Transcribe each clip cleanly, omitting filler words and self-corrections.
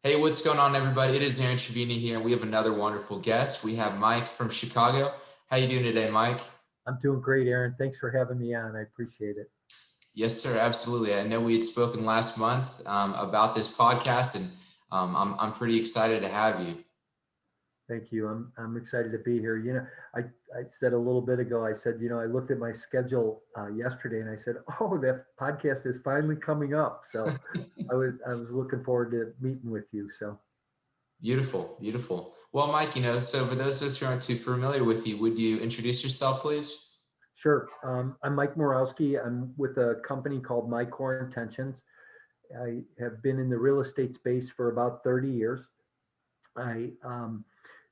Hey, what's going on, everybody? It is Aaron Trevino here. We have another wonderful guest. We have Mike from Chicago. How you doing today, Mike? I'm doing great, Aaron. Thanks for having me on. I appreciate it. Yes, sir. Absolutely. I know we had spoken last month about this podcast, and I'm pretty excited to have you. Thank you. I'm excited to be here. I said a little bit ago, I said, I looked at my schedule yesterday and I said, oh, that podcast is finally coming up. So I was looking forward to meeting with you. So Beautiful, beautiful. Well, Mike, so for those of us who aren't too familiar with you, would you introduce yourself, please? sure. I'm Mike Morawski. I'm with a company called My Core Intentions. I have been in the real estate space for about 30 years. I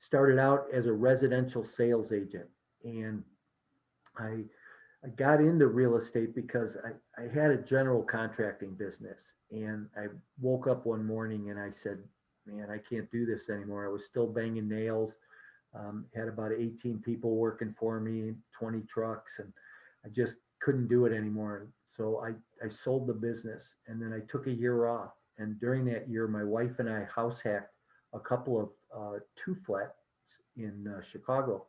started out as a residential sales agent, and I I got into real estate because I had a general contracting business, and I woke up one morning and I said, man, I can't do this anymore. I was still banging nails, had about 18 people working for me, 20 trucks, and I just couldn't do it anymore. So I sold the business, and then I took a year off. And during that year, my wife and I house hacked a couple of two flats in Chicago.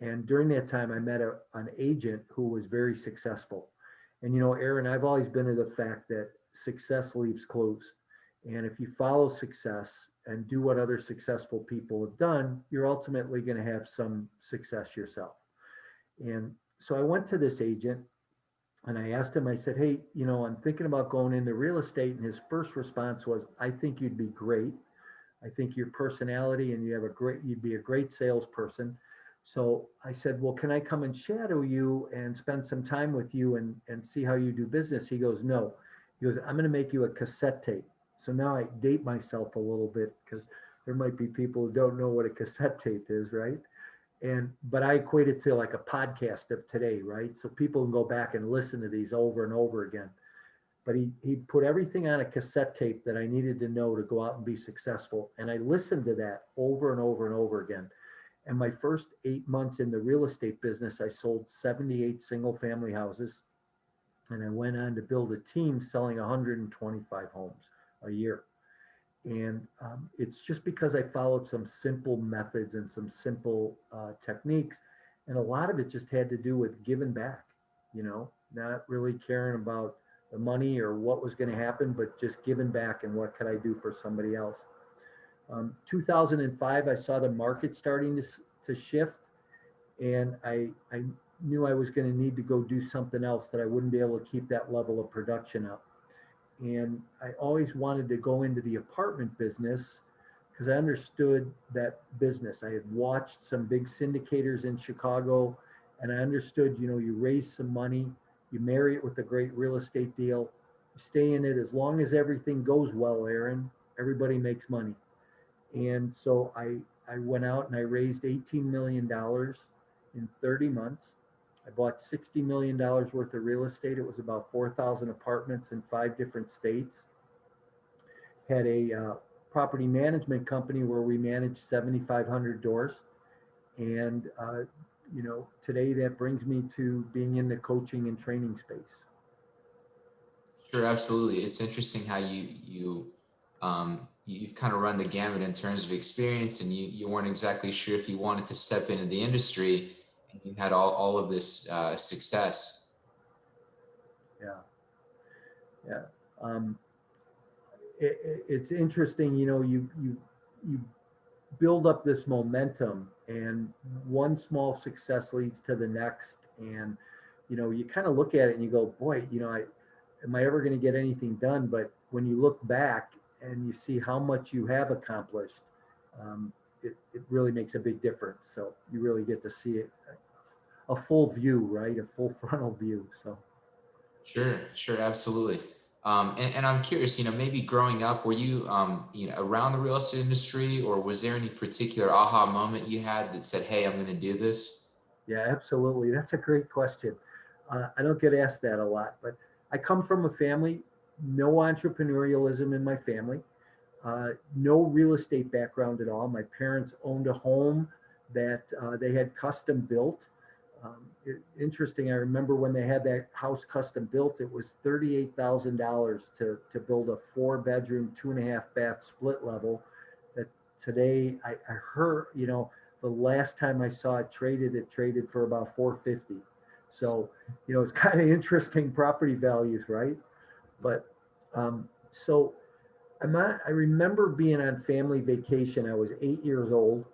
And during that time, I met an agent who was very successful. And, Aaron, I've always been of the fact that success leaves clues. And if you follow success and do what other successful people have done, you're ultimately going to have some success yourself. And so I went to this agent and I asked him, I said, hey, I'm thinking about going into real estate. And his first response was, I think you'd be great. I think your personality and you'd be a great salesperson. So I said, well, can I come and shadow you and spend some time with you and see how you do business? He goes, no. He goes, I'm going to make you a cassette tape. So now I date myself a little bit because there might be people who don't know what a cassette tape is, right? But I equate it to like a podcast of today, right? So people can go back and listen to these over and over again. But he put everything on a cassette tape that I needed to know to go out and be successful. And I listened to that over and over and over again. And my first 8 months in the real estate business, I sold 78 single family houses. And I went on to build a team selling 125 homes a year. And it's just because I followed some simple methods and some simple techniques. And a lot of it just had to do with giving back, not really caring about the money or what was going to happen, but just giving back and what could I do for somebody else. 2005, I saw the market starting to shift, and I knew I was going to need to go do something else, that I wouldn't be able to keep that level of production up. And I always wanted to go into the apartment business because I understood that business. I had watched some big syndicators in Chicago, and I understood, you raise some money, you marry it with a great real estate deal, you stay in it as long as everything goes well, Aaron, everybody makes money. And so I went out and I raised $18 million in 30 months. I bought $60 million worth of real estate. It was about 4,000 apartments in 5 different states. Had a property management company where we managed 7,500 doors. And, today that brings me to being in the coaching and training space. Sure, absolutely. It's interesting how you've kind of run the gamut in terms of experience, and you weren't exactly sure if you wanted to step into the industry, and you had all of this success. Yeah. Yeah. Um, it's interesting, you build up this momentum, and one small success leads to the next. And you kind of look at it and you go, boy, am I ever going to get anything done? But when you look back and you see how much you have accomplished, um, it really makes a big difference. So you really get to see it, a full view, right? A full frontal view. So Sure, sure, absolutely. And I'm curious, maybe growing up, were you, around the real estate industry, or was there any particular aha moment you had that said, "Hey, I'm going to do this"? yeah, absolutely. That's a great question. I don't get asked that a lot, but I come from a family, no entrepreneurialism in my family, no real estate background at all. My parents owned a home that they had custom built. Interesting. I remember when they had that house custom built, it was $38,000 to build a 4 bedroom, 2.5 bath split level. That today I heard, the last time I saw it traded for about 450. So, it's kind of interesting property values, right? But so I remember being on family vacation. I was 8 years old,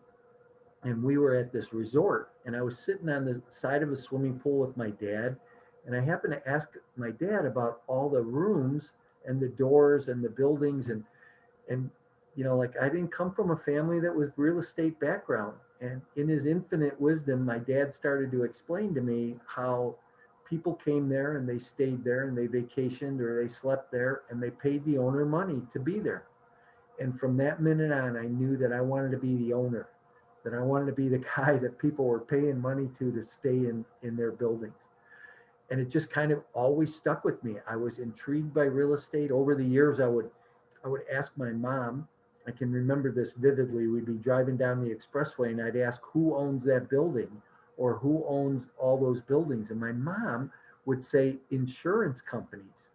and we were at this resort, and I was sitting on the side of a swimming pool with my dad, and I happened to ask my dad about all the rooms and the doors and the buildings, and like, I didn't come from a family that was real estate background. And in his infinite wisdom, my dad started to explain to me how people came there and they stayed there and they vacationed or they slept there and they paid the owner money to be there. And from that minute on, I knew that I wanted to be the owner, that I wanted to be the guy that people were paying money to stay in their buildings. And it just kind of always stuck with me. I was intrigued by real estate. Over the years, I would ask my mom. I can remember this vividly. We'd be driving down the expressway and I'd ask, who owns that building, or who owns all those buildings? And my mom would say, insurance companies.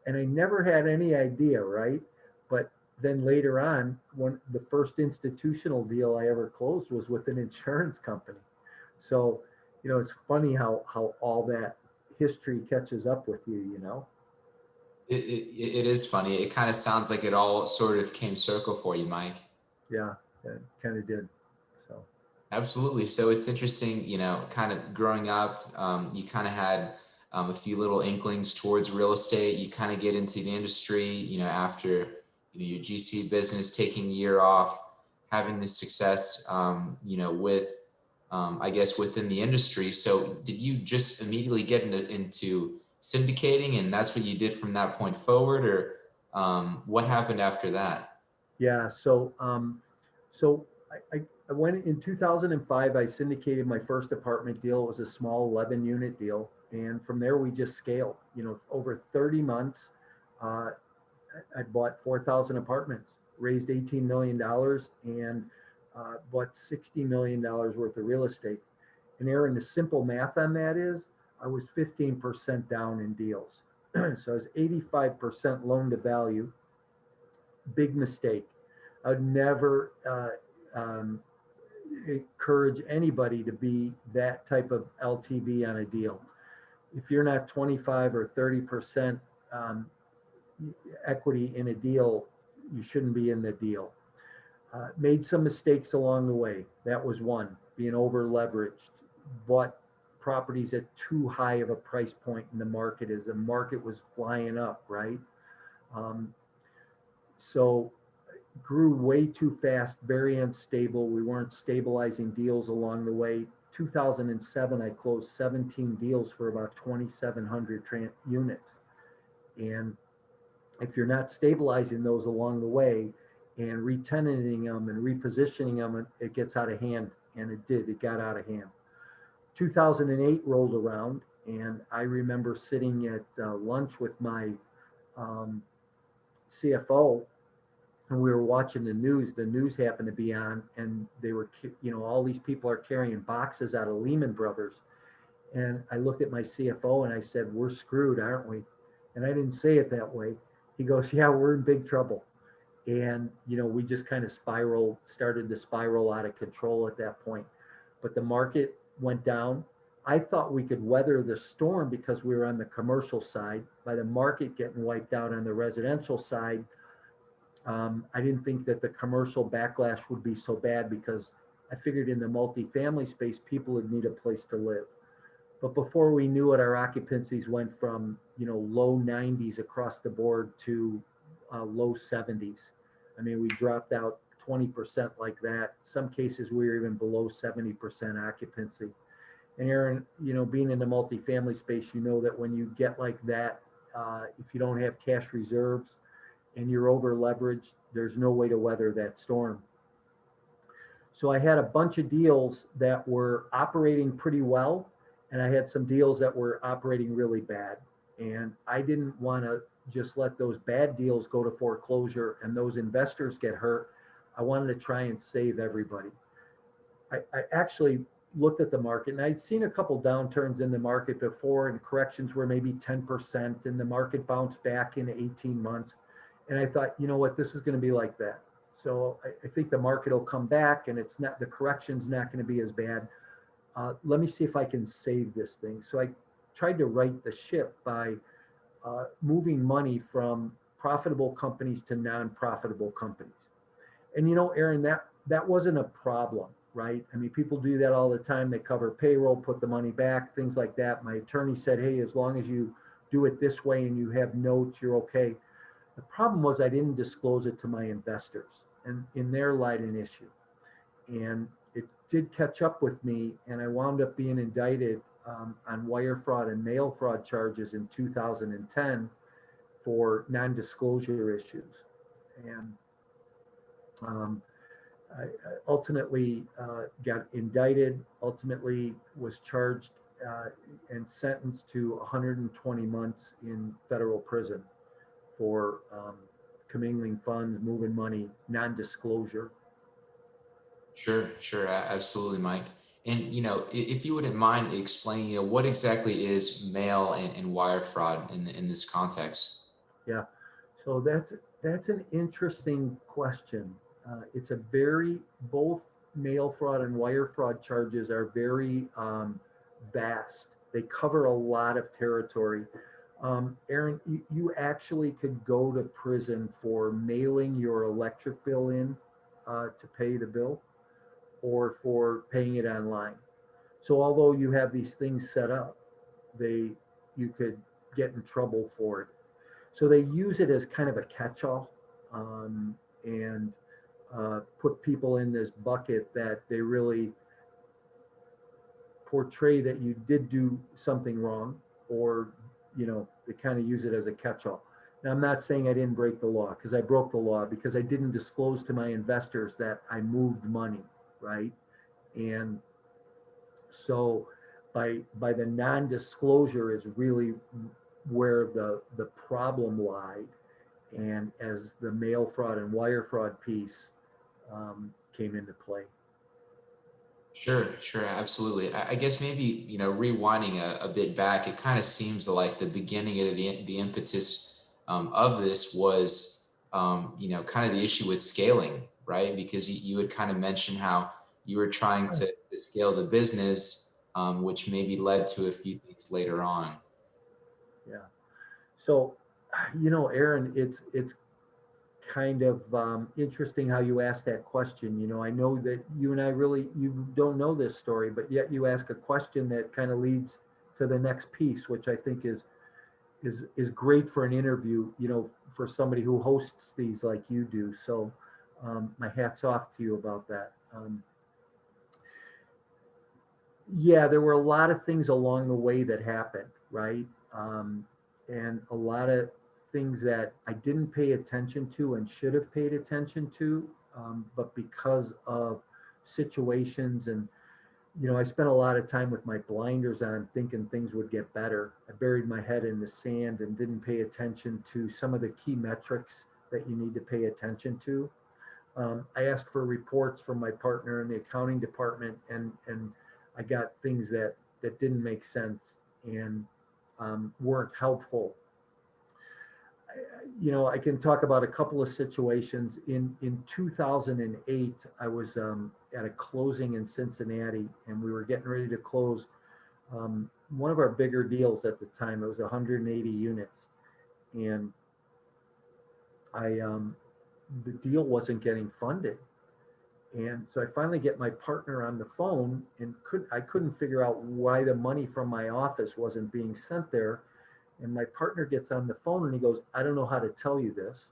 And I never had any idea, right? But then later on, when the first institutional deal I ever closed was with an insurance company. So, it's funny how all that history catches up with you. It is funny. It kind of sounds like it all sort of came circle for you, Mike. Yeah, it kind of did. So, Absolutely. So it's interesting, kind of growing up, you kind of had a few little inklings towards real estate. You kind of get into the industry, after your GC business, taking a year off, having this success, with, I guess, within the industry. So did you just immediately get into syndicating, and that's what you did from that point forward, or what happened after that? yeah. So I went in 2005. I syndicated my first apartment deal. It was a small 11-unit deal, and from there we just scaled. Over 30 months, uh, I bought 4,000 apartments, raised $18 million, and bought $60 million worth of real estate. And Aaron, the simple math on that is I was 15% down in deals. So I was 85% loan to value. Big mistake. I would never encourage anybody to be that type of LTV on a deal. If you're not 25 or 30% equity in a deal, you shouldn't be in the deal. Made some mistakes along the way. That was one, being over leveraged, bought properties at too high of a price point in the market as the market was flying up, right? So grew way too fast, very unstable. We weren't stabilizing deals along the way. 2007, I closed 17 deals for about 2,700 units. And if you're not stabilizing those along the way and re-tenanting them and repositioning them, it gets out of hand. And it did, it got out of hand. 2008 rolled around, and I remember sitting at lunch with my CFO, and we were watching the news. The news happened to be on, and they were, all these people are carrying boxes out of Lehman Brothers. And I looked at my CFO and I said, we're screwed, aren't we? And I didn't say it that way. He goes, yeah, we're in big trouble. And, we just kind of started to spiral out of control at that point. But the market went down. I thought we could weather the storm because we were on the commercial side. By the market getting wiped out on the residential side, I didn't think that the commercial backlash would be so bad, because I figured in the multifamily space, people would need a place to live. But before we knew it, our occupancies went from, low 90s across the board to low 70s. I mean, we dropped out 20% like that. Some cases we were even below 70% occupancy. And Aaron, being in the multifamily space, that when you get like that, if you don't have cash reserves and you're over leveraged, there's no way to weather that storm. So I had a bunch of deals that were operating pretty well, and I had some deals that were operating really bad. And I didn't want to just let those bad deals go to foreclosure and those investors get hurt. I wanted to try and save everybody. I actually, looked at the market, and I'd seen a couple downturns in the market before, and corrections were maybe 10%, and the market bounced back in 18 months. And I thought, you know what, this is going to be like that. So I think the market will come back, and it's not, the correction's not going to be as bad. Let me see if I can save this thing. So I tried to right the ship by moving money from profitable companies to non-profitable companies. And Aaron, that wasn't a problem, right? I mean, people do that all the time. They cover payroll, put the money back, things like that. My attorney said, hey, as long as you do it this way and you have notes, you're okay. The problem was I didn't disclose it to my investors, and in their light an issue. And it did catch up with me, and I wound up being indicted on wire fraud and mail fraud charges in 2010 for non-disclosure issues. And I ultimately got indicted, ultimately was charged and sentenced to 120 months in federal prison for commingling funds, moving money, non-disclosure. Sure, sure, absolutely, Mike. And if you wouldn't mind explaining, what exactly is mail and wire fraud in this context? Yeah, so that's an interesting question. It's a very, both mail fraud and wire fraud charges are very vast. They cover a lot of territory. Aaron, you actually could go to prison for mailing your electric bill in to pay the bill, or for paying it online. So although you have these things set up, you could get in trouble for it. So they use it as kind of a catch-all, and put people in this bucket that they really portray that you did do something wrong, or they kind of use it as a catch-all. Now, I'm not saying I didn't break the law, because I broke the law because I didn't disclose to my investors that I moved money, right? And so by the non-disclosure is really where the problem lied, and as the mail fraud and wire fraud piece came into play. Sure, sure, absolutely. I guess maybe, rewinding a bit back, it kind of seems like the beginning of the impetus of this was, kind of the issue with scaling, right? Because you had kind of mentioned how you were trying to scale the business, which maybe led to a few things later on. Yeah. So, Aaron, it's kind of interesting how you asked that question. I know that you and I really, you don't know this story, but yet you ask a question that kind of leads to the next piece, which I think is great for an interview, for somebody who hosts these like you do. So my hat's off to you about that. Yeah, there were a lot of things along the way that happened, right? And a lot of things that I didn't pay attention to and should have paid attention to, but because of situations and, I spent a lot of time with my blinders on thinking things would get better. I buried my head in the sand and didn't pay attention to some of the key metrics that you need to pay attention to. I asked for reports from my partner in the accounting department, and I got things that didn't make sense and weren't helpful. I can talk about a couple of situations. In 2008, I was at a closing in Cincinnati, and we were getting ready to close one of our bigger deals at the time. It was 180 units, and the deal wasn't getting funded. And so I finally get my partner on the phone, and I couldn't figure out why the money from my office wasn't being sent there. And my partner gets on the phone and he goes, I don't know how to tell you this.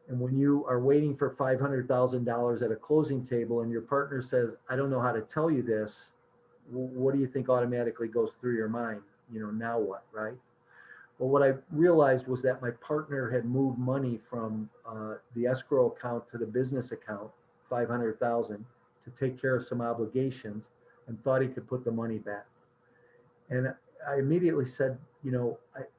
And when you are waiting for $500,000 at a closing table and your partner says, I don't know how to tell you this, what do you think automatically goes through your mind? Now what, right? Well, what I realized was that my partner had moved money from the escrow account to the business account, 500,000, to take care of some obligations, and thought he could put the money back. And I immediately said,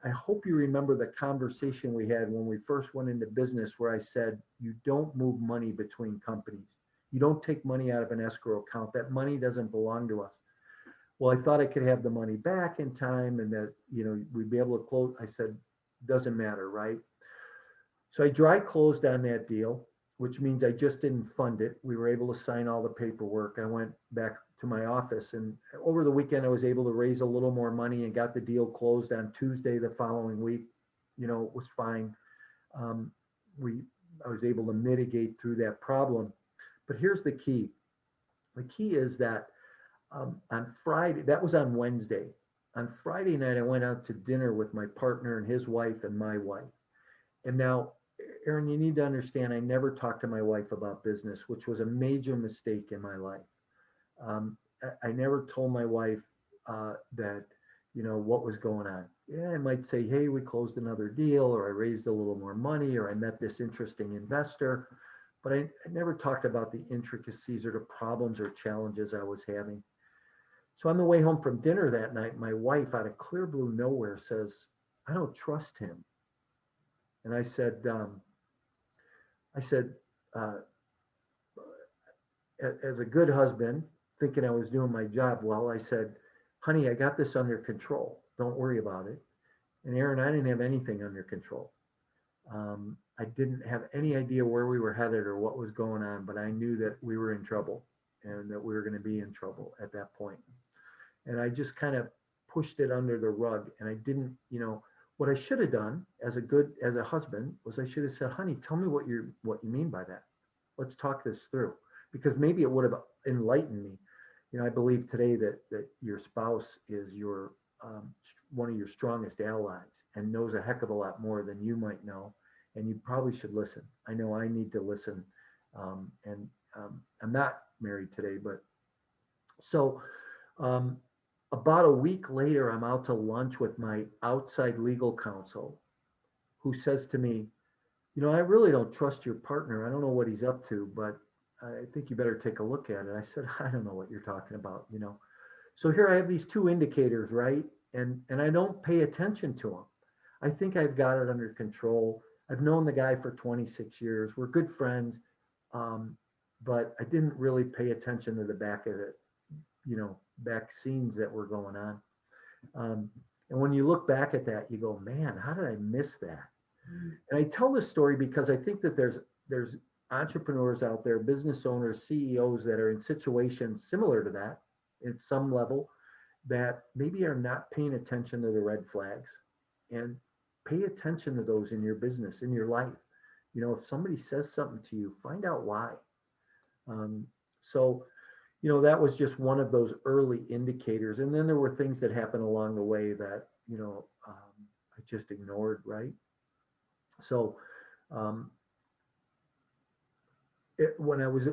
I hope you remember the conversation we had when we first went into business, where I said, you don't move money between companies. You don't take money out of an escrow account. That money doesn't belong to us. Well, I thought I could have the money back in time and that, we'd be able to close. I said, doesn't matter, right? So I dry closed on that deal, which means I just didn't fund it. We were able to sign all the paperwork. I went back to my office, and over the weekend, I was able to raise a little more money and got the deal closed on Tuesday the following week. It was fine. Um, I was able to mitigate through that problem. But here's the key. The key is that on Friday, that was on Wednesday. On Friday night, I went out to dinner with my partner and his wife and my wife. And now, Aaron, you need to understand, I never talked to my wife about business, which was a major mistake in my life. I never told my wife that, what was going on. Yeah, I might say, hey, we closed another deal, or I raised a little more money, or I met this interesting investor. But I never talked about the intricacies or the problems or challenges I was having. So on the way home from dinner that night, my wife, out of clear blue nowhere, says, I don't trust him. And I said, uh, as a good husband, thinking I was doing my job well, I said, honey, I got this under control. Don't worry about it. And Aaron, I didn't have anything under control. I didn't have any idea where we were headed or what was going on, but I knew that we were in trouble and that we were going to be in trouble at that point. And I just kind of pushed it under the rug. And I didn't, what I should have done as a husband was I should have said, honey, tell me what you mean by that. Let's talk this through, because maybe it would have enlightened me. I believe today that your spouse is your one of your strongest allies and knows a heck of a lot more than you might know, and you probably should listen. I know I need to listen, and I'm not married today, but so about a week later, I'm out to lunch with my outside legal counsel, who says to me, I really don't trust your partner. I don't know what he's up to, but I think you better take a look at it. I said, I don't know what you're talking about, So here I have these two indicators, right? And I don't pay attention to them. I think I've got it under control. I've known the guy for 26 years. We're good friends. But I didn't really pay attention to the back of it, back scenes that were going on. And when you look back at that, you go, man, how did I miss that? And I tell this story because I think that there's entrepreneurs out there, business owners, CEOs that are in situations similar to that at some level, that maybe are not paying attention to the red flags. And pay attention to those in your business, in your life. If somebody says something to you, find out why. So that was just one of those early indicators. And then there were things that happened along the way that, I just ignored, right? So when I was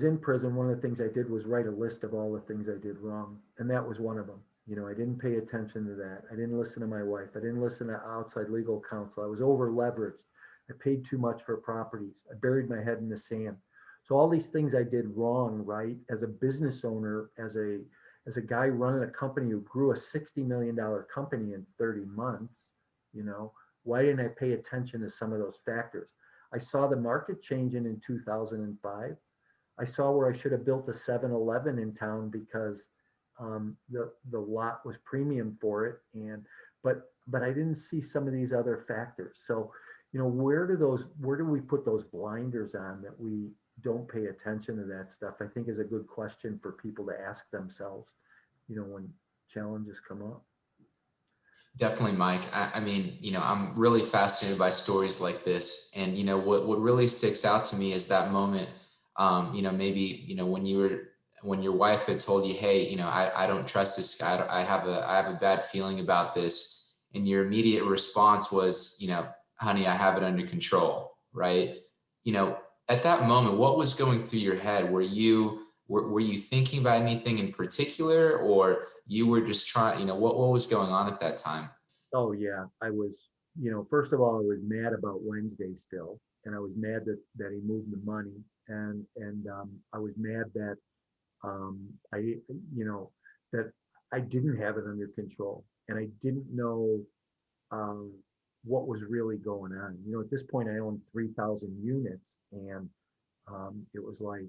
in prison, one of the things I did was write a list of all the things I did wrong. And that was one of them. I didn't pay attention to that. I didn't listen to my wife. I didn't listen to outside legal counsel. I was over leveraged. I paid too much for properties. I buried my head in the sand. So all these things I did wrong, right? As a business owner, as a guy running a company who grew a $60 million company in 30 months, why didn't I pay attention to some of those factors? I saw the market changing in 2005. I saw where I should have built a 7-Eleven in town because the lot was premium for it, but I didn't see some of these other factors. So, where do we put those blinders on that we don't pay attention to that stuff? I think is a good question for people to ask themselves, when challenges come up. Definitely, Mike. I mean, I'm really fascinated by stories like this. And, what really sticks out to me is that moment, maybe, when your wife had told you, hey, I don't trust this guy. I have a bad feeling about this. And your immediate response was, honey, I have it under control. Right. At that moment, what was going through your head? Were you thinking about anything in particular, or you were just trying, what was going on at that time? Oh yeah, I was, first of all, I was mad about Wednesday still, and I was mad that he moved the money, and I was mad that I, that I didn't have it under control, and I didn't know um, what was really going on. At this point, I owned 3,000 units, and it was like,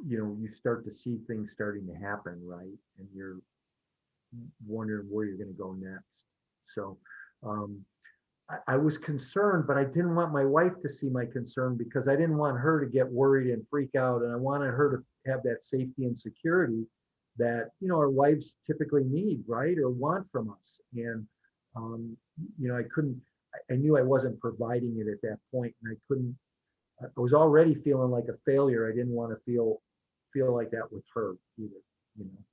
you start to see things starting to happen, right? And you're wondering where you're going to go next. So, um, I was concerned, but I didn't want my wife to see my concern because I didn't want her to get worried and freak out. And I wanted her to have that safety and security that, our wives typically need, right? Or want from us. And, I couldn't, I knew I wasn't providing it at that point, and I was already feeling like a failure. I didn't want to feel like that with her either, you know.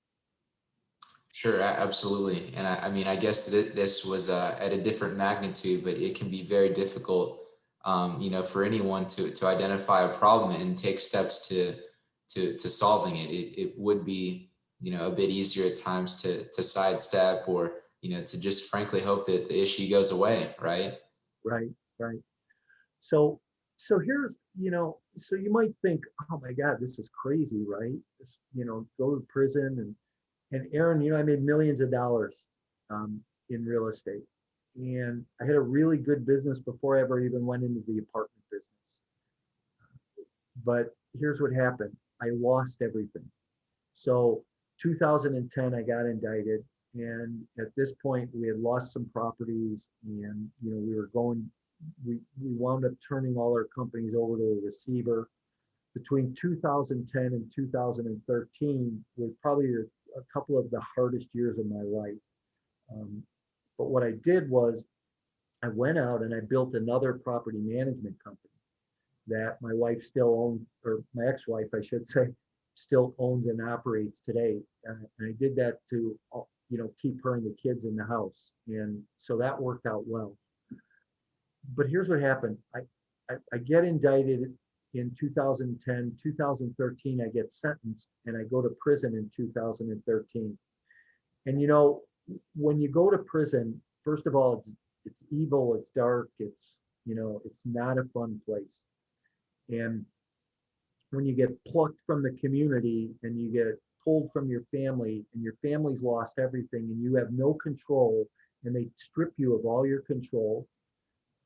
Sure, absolutely. And I mean, I guess this was at a different magnitude, but it can be very difficult, for anyone to identify a problem and take steps to solving it. It would be, a bit easier at times to sidestep or, to just frankly hope that the issue goes away, right? Right, right. So, so here's, so you might think, oh my God, this is crazy, right? This, go to prison and Aaron, I made millions of dollars in real estate. And I had a really good business before I ever even went into the apartment business. But here's what happened. I lost everything. So 2010, I got indicted. And at this point, we had lost some properties and, we wound up turning all our companies over to a receiver. Between 2010 and 2013 were probably a couple of the hardest years of my life. But what I did was I went out and I built another property management company that my wife still owns, or my ex-wife, I should say, still owns and operates today. And I did that to, keep her and the kids in the house. And so that worked out well. But here's what happened. I get indicted in 2010, 2013, I get sentenced and I go to prison in 2013. And when you go to prison, first of all, it's evil, it's dark, it's not a fun place. And when you get plucked from the community and you get pulled from your family and your family's lost everything and you have no control and they strip you of all your control,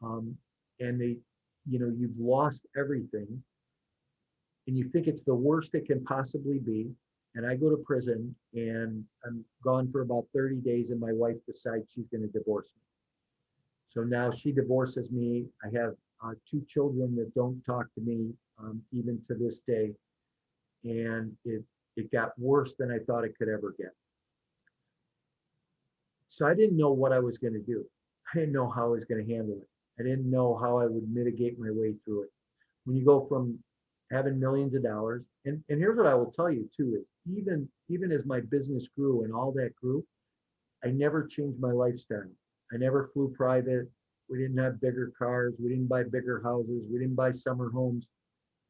and you've lost everything and you think it's the worst it can possibly be. And I go to prison and I'm gone for about 30 days and my wife decides she's going to divorce me. So now she divorces me. I have 2 children that don't talk to me even to this day. And it got worse than I thought it could ever get. So I didn't know what I was going to do. I didn't know how I was going to handle it. I didn't know how I would mitigate my way through it. When you go from having millions of dollars, and here's what I will tell you too, is even as my business grew and all that grew, I never changed my lifestyle. I never flew private. We didn't have bigger cars. We didn't buy bigger houses. We didn't buy summer homes.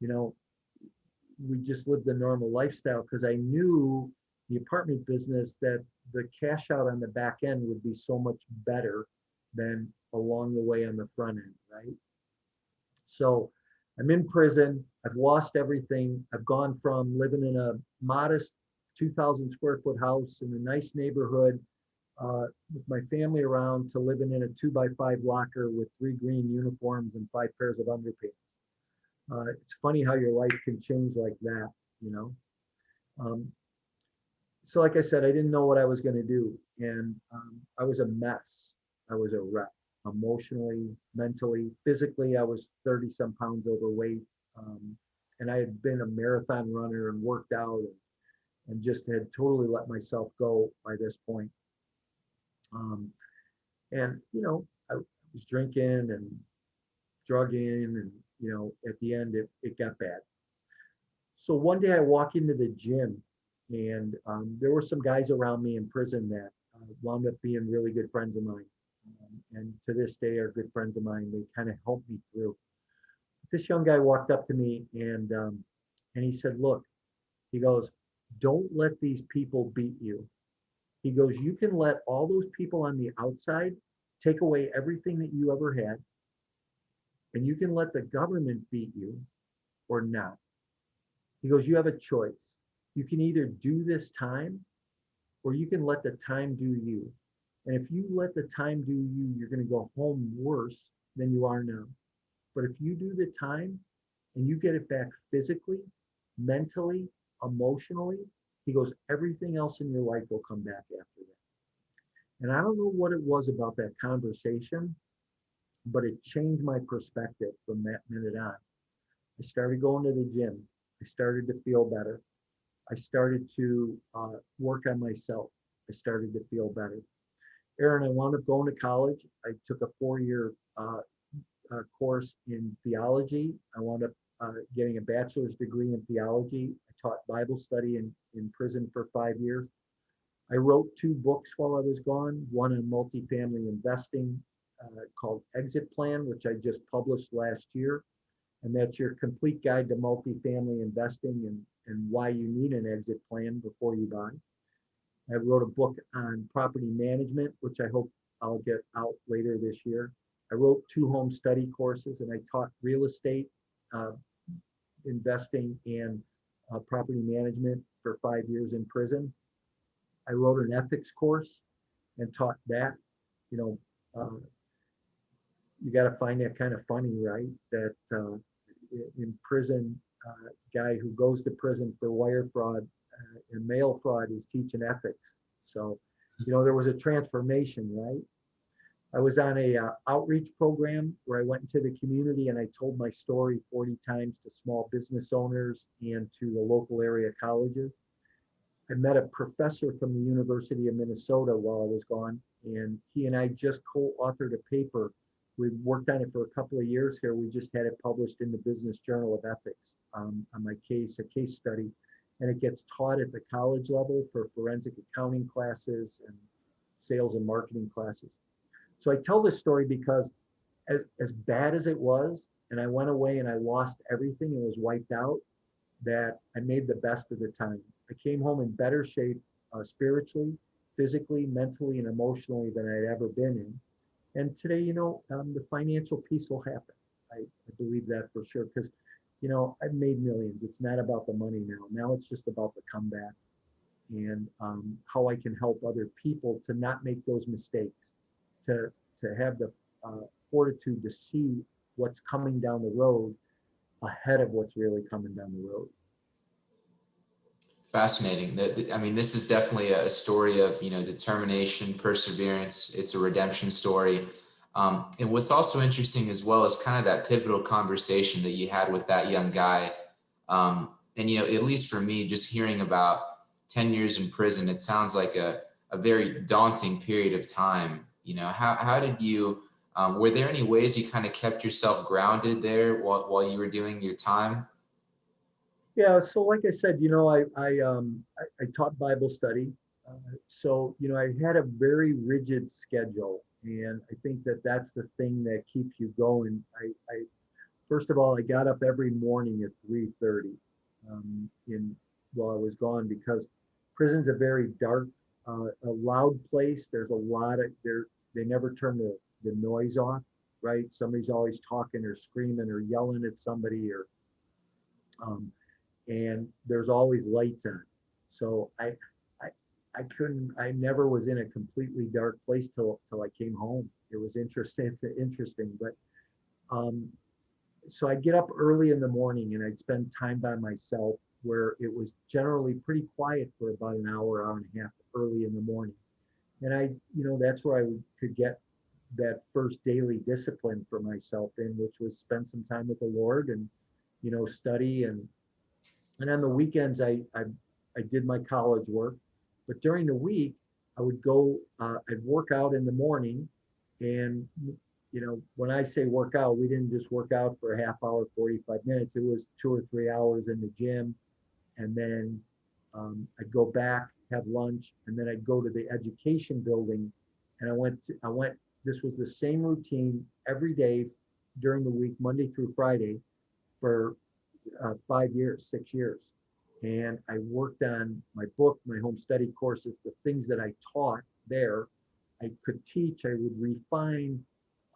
We just lived a normal lifestyle because I knew the apartment business that the cash out on the back end would be so much better than along the way on the front end, right? So I'm in prison. I've lost everything. I've gone from living in a modest 2,000 square foot house in a nice neighborhood with my family around to living in a 2x5 locker with 3 green uniforms and 5 pairs of underpants. It's funny how your life can change like that, you know. So like I said, I didn't know what I was going to do. And I was a mess. I was a wreck emotionally, mentally, physically. I was 30 some pounds overweight. And I had been a marathon runner and worked out and just had totally let myself go by this point. And, I was drinking and drugging and, at the end it got bad. So one day I walk into the gym and there were some guys around me in prison that wound up being really good friends of mine. And to this day are good friends of mine. They kind of helped me through. This young guy walked up to me and he said, look, he goes, don't let these people beat you. He goes, you can let all those people on the outside take away everything that you ever had. And you can let the government beat you or not. He goes, you have a choice. You can either do this time or you can let the time do you. And if you let the time do you, you're going to go home worse than you are now. But if you do the time and you get it back physically, mentally, emotionally. He goes, everything else in your life will come back after that. And I don't know what it was about that conversation, but it changed my perspective from that minute on. I started going to the gym. I started to feel better. I started to work on myself. I started to feel better. Aaron, I wound up going to college. I took a 4-year course in theology. I wound up getting a bachelor's degree in theology. I taught Bible study in prison for 5 years. I wrote 2 books while I was gone, one on multifamily investing called Exit Plan, which I just published last year. And that's your complete guide to multifamily investing and why you need an exit plan before you buy. I wrote a book on property management, which I hope I'll get out later this year. I wrote 2 home study courses, and I taught real estate, uh, investing, and property management for 5 years in prison. I wrote an ethics course and taught that. You know, uh, you got to find that kind of funny, right? That in prison, guy who goes to prison for wire fraud and mail fraud is teaching ethics. So, there was a transformation, right? I was on a outreach program where I went into the community and I told my story 40 times to small business owners and to the local area colleges. I met a professor from the University of Minnesota while I was gone, and he and I just co-authored a paper. We worked on it for a couple of years here. We just had it published in the Business Journal of Ethics on my case, a case study, and it gets taught at the college level for forensic accounting classes and sales and marketing classes. So I tell this story because as bad as it was, and I went away and I lost everything and was wiped out, that I made the best of the time. I came home in better shape spiritually, physically, mentally, and emotionally than I'd ever been in. And today, the financial piece will happen. I believe that for sure because, I've made millions. It's not about the money now. Now it's just about the comeback and how I can help other people to not make those mistakes, to have the fortitude to see what's coming down the road ahead of what's really coming down the road. Fascinating. I mean, this is definitely a story of, determination, perseverance. It's a redemption story. And what's also interesting as well is kind of that pivotal conversation that you had with that young guy. And, at least for me, just hearing about 10 years in prison, it sounds like a very daunting period of time. How did you, were there any ways you kind of kept yourself grounded there while you were doing your time? Yeah, so like I said, I taught Bible study, so I had a very rigid schedule, and I think that that's the thing that keeps you going. I first of all, I got up every morning at 3:30 in while I was gone because prison's a very dark, a loud place. There's a lot of there. They never turn the noise off, right? Somebody's always talking or screaming or yelling at somebody or um, and there's always lights on. So I I couldn't I never was in a completely dark place till I came home. It was interesting. It's interesting, but um, so I'd get up early in the morning and I'd spend time by myself where it was generally pretty quiet for about an hour and a half early in the morning. And that's where could get that first daily discipline for myself in, which was spend some time with the Lord and, study and on the weekends I did my college work, but during the week I would go I'd work out in the morning, and when I say work out, we didn't just work out for a half hour, 45 minutes. It was 2 or 3 hours in the gym, and then I'd go back, have lunch, and then I'd go to the education building, and I went. This was the same routine every day during the week, Monday through Friday, for 5 years, 6 years. And I worked on my book, my home study courses, the things that I taught there. I could teach, I would refine.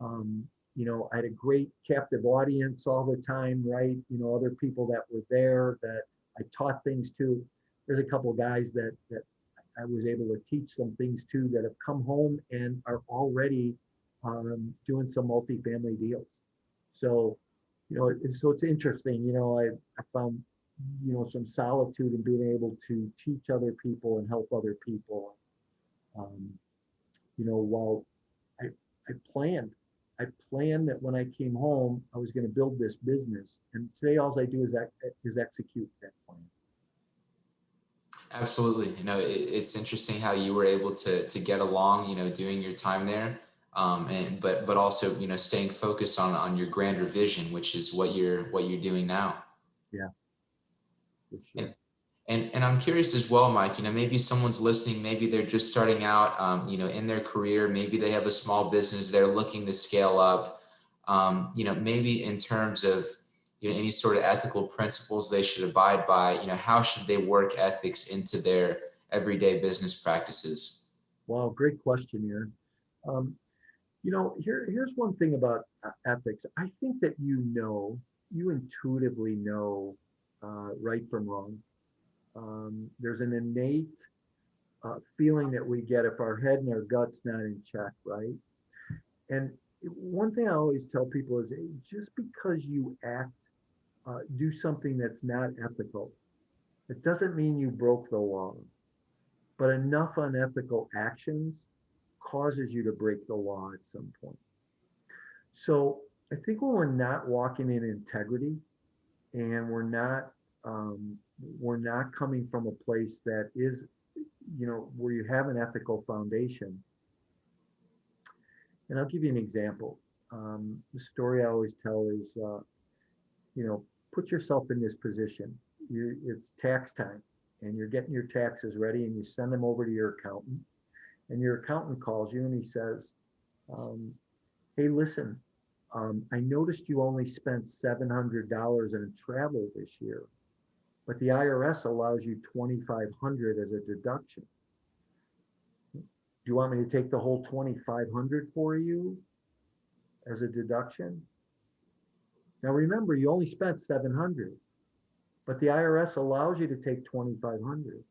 I had a great captive audience all the time, right? Other people that were there that I taught things to. There's a couple of guys that I was able to teach some things to that have come home and are already doing some multifamily deals. So, so it's interesting. I found some solitude and being able to teach other people and help other people. Um, while I, I planned, I planned that when I came home, I was going to build this business. And today, all I do is execute that plan. Absolutely. It's interesting how you were able to get along, doing your time there. And but also, staying focused on your grander vision, which is what you're doing now. Yeah, for sure. And and I'm curious as well, Mike, maybe someone's listening, maybe they're just starting out, in their career, maybe they have a small business, they're looking to scale up, maybe in terms of, any sort of ethical principles they should abide by, how should they work ethics into their everyday business practices? Wow, great question here. Um, here's one thing about ethics. I think that you intuitively know right from wrong. There's an innate feeling that we get if our head and our gut's not in check, right? And one thing I always tell people is just because you do something that's not ethical, it doesn't mean you broke the law. But enough unethical actions causes you to break the law at some point. So I think when we're not walking in integrity and we're not coming from a place that is, where you have an ethical foundation. And I'll give you an example. The story I always tell is, you know, put yourself in this position. It's tax time and you're getting your taxes ready and you send them over to your accountant. And your accountant calls you and he says, um, hey, listen, I noticed you only spent $700 in travel this year, but the IRS allows you 2,500 as a deduction. Do you want me to take the whole 2,500 for you as a deduction? Now remember, you only spent 700, but the IRS allows you to take 2,500.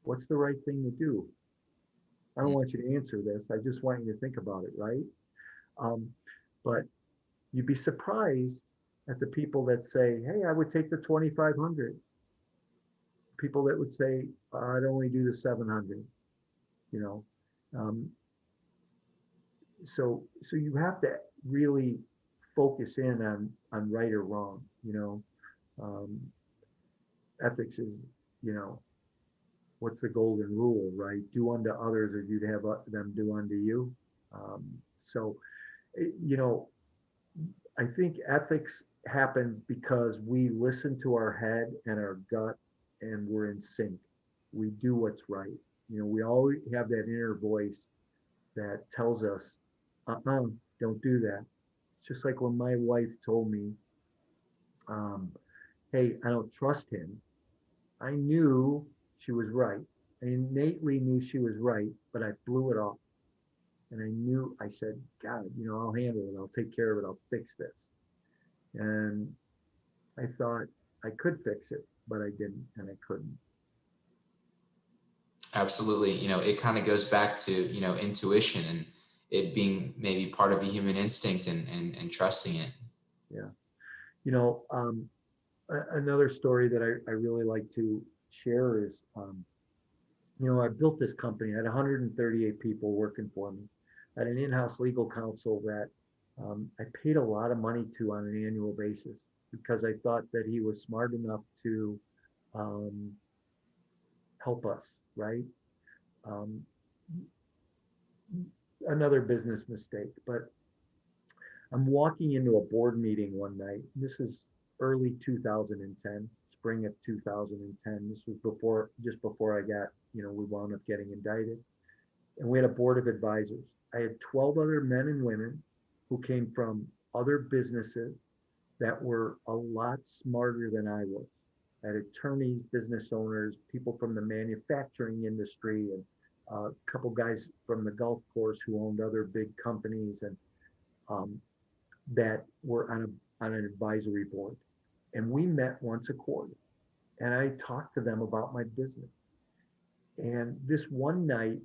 What's the right thing to do? I don't want you to answer this. I just want you to think about it, right? Um, but you'd be surprised at the people that say, hey, I would take the 2,500. People that would say, I'd only do the 700, you know. Um, so you have to really focus in on right or wrong, you know. Um, ethics is, you know, what's the golden rule, right? Do unto others as you'd have them do unto you. So, you know, I think ethics happens because we listen to our head and our gut and we're in sync. We do what's right. You know, we always have that inner voice that tells us, uh-uh, don't do that. It's just like when my wife told me, um, hey, I don't trust him. I knew she was right. I innately knew she was right, but I blew it off. And I said, God, you know, I'll handle it. I'll take care of it. I'll fix this. And I thought I could fix it, but I didn't, and I couldn't. Absolutely. It kind of goes back to, intuition and it being maybe part of a human instinct and trusting it. Yeah. You know, another story that I really like to share is, I built this company. I had 138 people working for me. I had an in-house legal counsel that I paid a lot of money to on an annual basis because I thought that he was smart enough to um, help us, right? Um, another business mistake, but I'm walking into a board meeting one night. This is early 2010, spring of 2010. This was just before I got, we wound up getting indicted. And we had a board of advisors. I had 12 other men and women who came from other businesses that were a lot smarter than I was. I had attorneys, business owners, people from the manufacturing industry, and a couple guys from the golf course who owned other big companies and um, that were on an advisory board. And we met once a quarter. And I talked to them about my business. And this one night,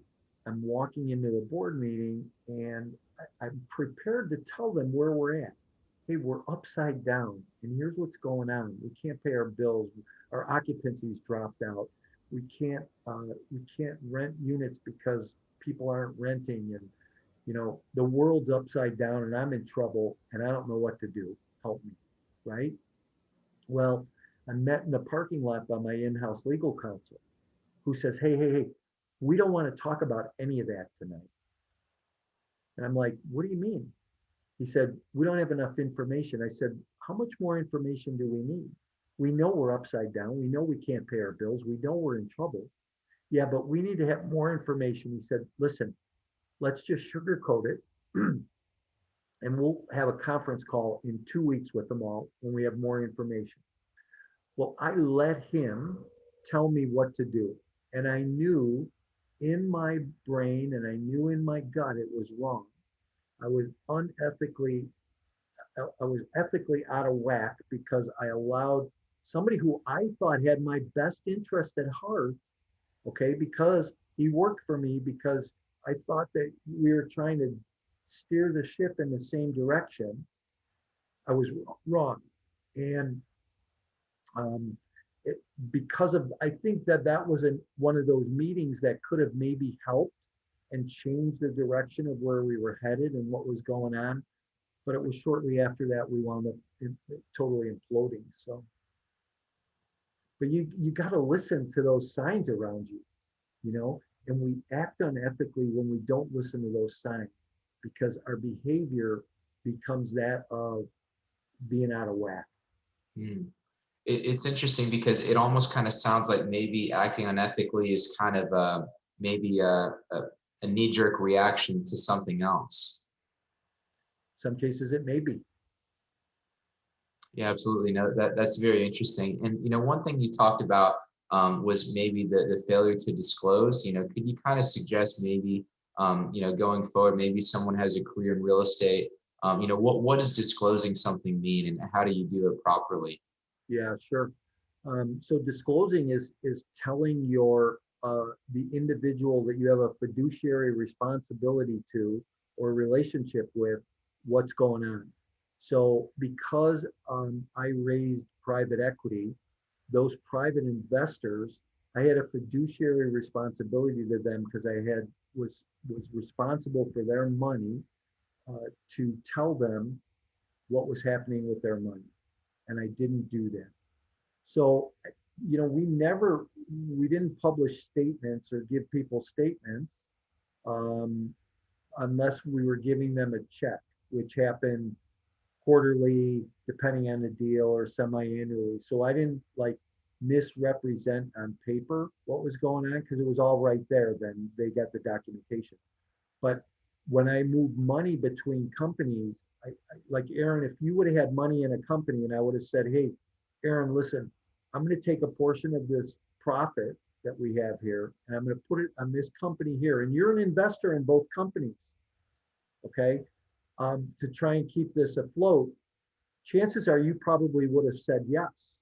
I'm walking into the board meeting and I'm prepared to tell them where we're at. hey, we're upside down, and here's what's going on. We can't pay our bills. Our occupancy's dropped out. We can't rent units because people aren't renting, and the world's upside down, and I'm in trouble, and I don't know what to do. Help me, right? Well, I'm met in the parking lot by my in-house legal counsel, who says, hey, hey, hey, we don't want to talk about any of that tonight. And I'm like, what do you mean? He said, we don't have enough information. I said, how much more information do we need? We know we're upside down. We know we can't pay our bills. We know we're in trouble. Yeah, but we need to have more information. He said, listen, let's just sugarcoat it. And we'll have a conference call in 2 weeks with them all when we have more information. Well, I let him tell me what to do. And I knew in my brain and I knew in my gut it was wrong. I was ethically out of whack because I allowed somebody who I thought had my best interest at heart, okay, because he worked for me, because I thought that we were trying to steer the ship in the same direction. I was wrong. And um, it, because of, I think that that was one of those meetings that could have maybe helped and changed the direction of where we were headed and what was going on. But it was shortly after that we wound up totally imploding. So, but you got to listen to those signs around you, you know, and we act unethically when we don't listen to those signs because our behavior becomes that of being out of whack. Hmm. It's interesting because it almost kind of sounds like maybe acting unethically is kind of maybe a knee-jerk reaction to something else. Some cases it may be. Yeah, absolutely. No, that's very interesting. And one thing you talked about was maybe the failure to disclose. Could you kind of suggest maybe going forward, maybe someone has a career in real estate. What does disclosing something mean, and how do you do it properly? Yeah, sure. So disclosing is telling the individual that you have a fiduciary responsibility to or relationship with what's going on. So because I raised private equity, those private investors, I had a fiduciary responsibility to them because I was responsible for their money to tell them what was happening with their money, and I didn't do that. So, we didn't publish statements or give people statements um, unless we were giving them a check, which happened quarterly, depending on the deal, or semi-annually. So I didn't like misrepresent on paper what was going on because it was all right there. Then they got the documentation. But when I moved money between companies, like Aaron, if you would have had money in a company and I would have said, hey, Aaron, listen, I'm going to take a portion of this profit that we have here and I'm going to put it on this company here. And you're an investor in both companies, okay, to try and keep this afloat. Chances are you probably would have said yes,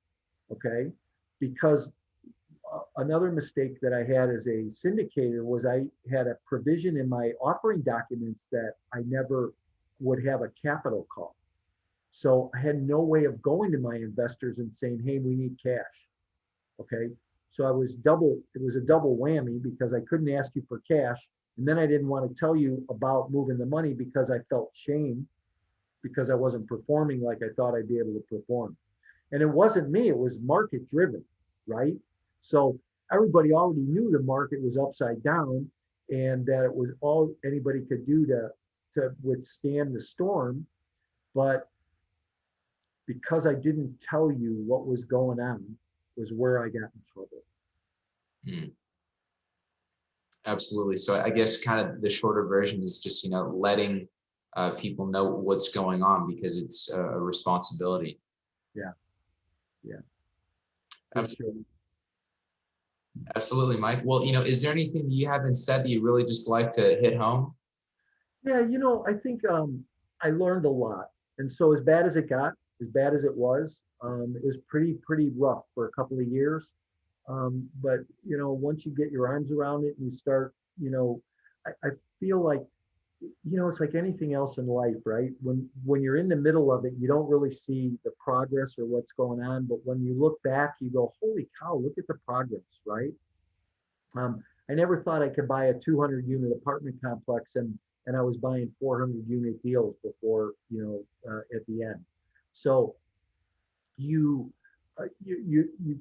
okay, because another mistake that I had as a syndicator was I had a provision in my offering documents that I never would have a capital call. So I had no way of going to my investors and saying, hey, we need cash. Okay. So it was a double whammy because I couldn't ask you for cash. And then I didn't want to tell you about moving the money because I felt shame because I wasn't performing like I thought I'd be able to perform. And it wasn't me, it was market driven, right? So everybody already knew the market was upside down and that it was all anybody could do to withstand the storm. But because I didn't tell you what was going on was where I got in trouble. Hmm. Absolutely. So I guess kind of the shorter version is just letting people know what's going on because it's a responsibility. Yeah, yeah, for sure. Absolutely, Mike. Well, is there anything you haven't said that you really just like to hit home? Yeah, I think I learned a lot. And so as bad as it got, as bad as it was pretty rough for a couple of years. But once you get your arms around it and you start, I feel like It's like anything else in life, right? When you're in the middle of it, you don't really see the progress or what's going on. But when you look back, you go, "Holy cow! Look at the progress!" Right? I never thought I could buy a 200 unit apartment complex, and I was buying 400 unit deals before, at the end. So you you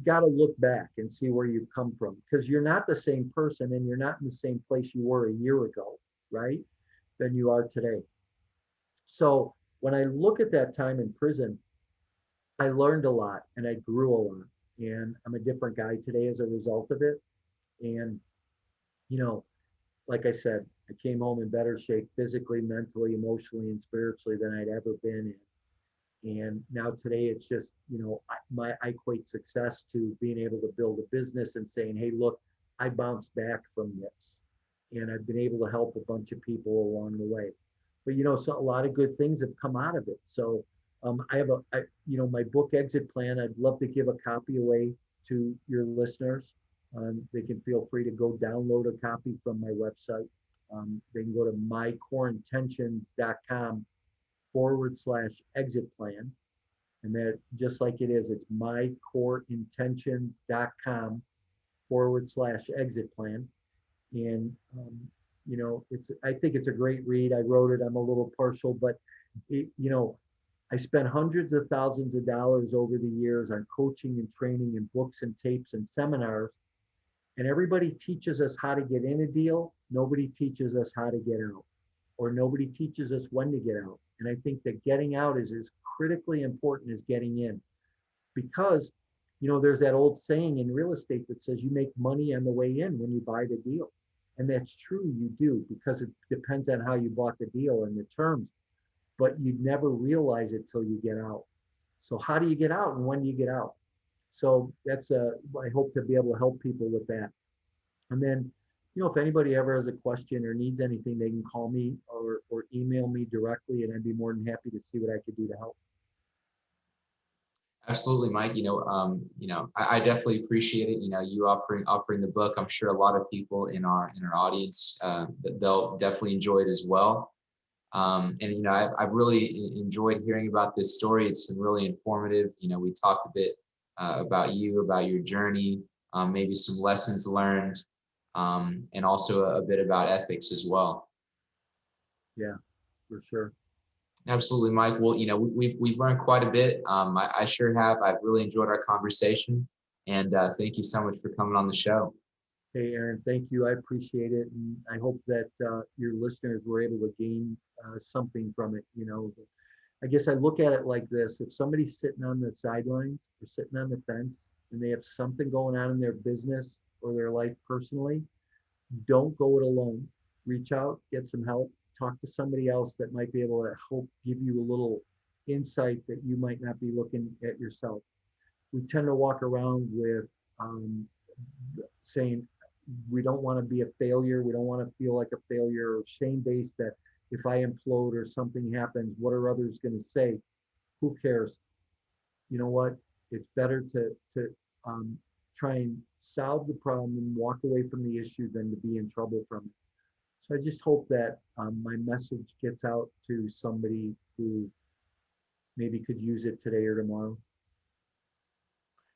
got to look back and see where you've come from, because you're not the same person and you're not in the same place you were a year ago, right? Than you are today. So when I look at that time in prison, I learned a lot and I grew a lot. And I'm a different guy today as a result of it. And, you know, like I said, I came home in better shape physically, mentally, emotionally, and spiritually than I'd ever been in. And now today, it's just, I equate success to being able to build a business and saying, hey, look, I bounced back from this. And I've been able to help a bunch of people along the way. But, so a lot of good things have come out of it. So I have my book Exit Plan. I'd love to give a copy away to your listeners. They can feel free to go download a copy from my website. They can go to mycoreintentions.com/exit plan. And that, just like it is, it's mycoreintentions.com/exit plan. And, I think it's a great read. I wrote it. I'm a little partial, but I spent hundreds of thousands of dollars over the years on coaching and training and books and tapes and seminars. And everybody teaches us how to get in a deal. Nobody teaches us how to get out, or nobody teaches us when to get out. And I think that getting out is as critically important as getting in, because, there's that old saying in real estate that says you make money on the way in when you buy the deal. And that's true, you do, because it depends on how you bought the deal and the terms, but you'd never realize it till you get out. So how do you get out and when do you get out? So I hope to be able to help people with that. And then, if anybody ever has a question or needs anything, they can call me or email me directly, and I'd be more than happy to see what I could do to help. Absolutely, Mike. I definitely appreciate it. You offering the book. I'm sure a lot of people in our audience that they'll definitely enjoy it as well. And I've really enjoyed hearing about this story. It's been really informative. We talked a bit about you, about your journey, maybe some lessons learned, and also a bit about ethics as well. Yeah, for sure. Absolutely, Mike. Well, we've learned quite a bit. I sure have. I've really enjoyed our conversation, and thank you so much for coming on the show. Hey, Aaron, thank you. I appreciate it. And I hope that your listeners were able to gain something from it. I guess I look at it like this: if somebody's sitting on the sidelines or sitting on the fence and they have something going on in their business or their life personally, don't go it alone. Reach out, get some help, talk to somebody else that might be able to help give you a little insight that you might not be looking at yourself. We tend to walk around with saying we don't want to be a failure. We don't want to feel like a failure, or shame based that if I implode or something happens, what are others going to say? Who cares? You know what? It's better to try and solve the problem and walk away from the issue than to be in trouble from it. So I just hope that my message gets out to somebody who maybe could use it today or tomorrow.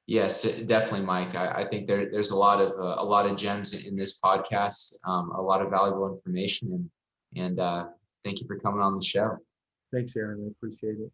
Yes, definitely, Mike. I think there's a lot of gems in this podcast, a lot of valuable information, and thank you for coming on the show. Thanks, Aaron. I appreciate it.